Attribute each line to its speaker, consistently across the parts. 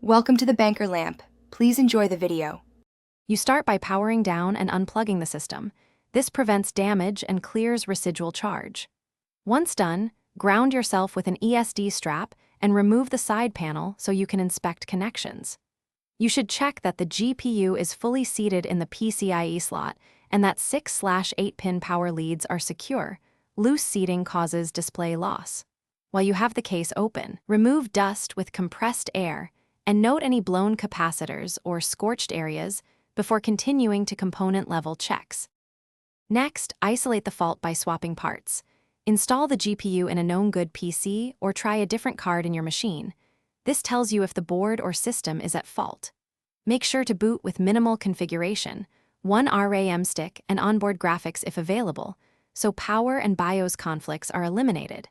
Speaker 1: Welcome to the banker lamp. Please enjoy the video.
Speaker 2: You start by powering down and unplugging the system. This prevents damage and clears residual charge. Once done, ground yourself with an ESD strap and remove the side panel so you can inspect connections. You should check that the GPU is fully seated in the PCIe slot and that 6/8-pin power leads are secure. Loose seating causes display loss. While you have the case open, remove dust with compressed air and note any blown capacitors or scorched areas before continuing to component-level checks. Next, isolate the fault by swapping parts. Install the GPU in a known good PC or try a different card in your machine. This tells you if the board or system is at fault. Make sure to boot with minimal configuration, one RAM stick and onboard graphics if available, so power and BIOS conflicts are eliminated.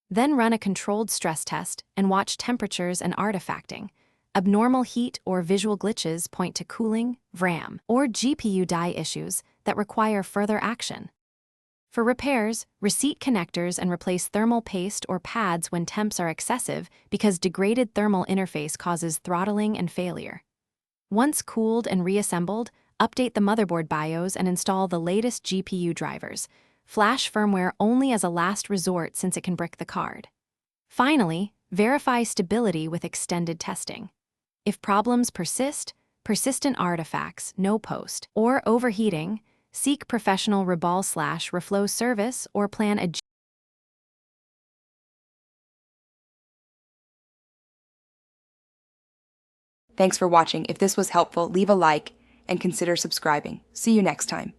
Speaker 2: Then run a controlled stress test and watch temperatures and artifacting. Abnormal heat or visual glitches point to cooling, RAM, or GPU die issues that require further action. For repairs, reseat connectors and replace thermal paste or pads when temps are excessive because degraded thermal interface causes throttling and failure. Once cooled and reassembled, update the motherboard BIOS and install the latest GPU drivers. Flash firmware only as a last resort since it can brick the card. Finally, verify stability with extended testing. If problems persist, persistent artifacts, no post, or overheating, seek professional reflow service or plan a
Speaker 1: Thanks for watching. If this was helpful, leave a like and consider subscribing. See you next time.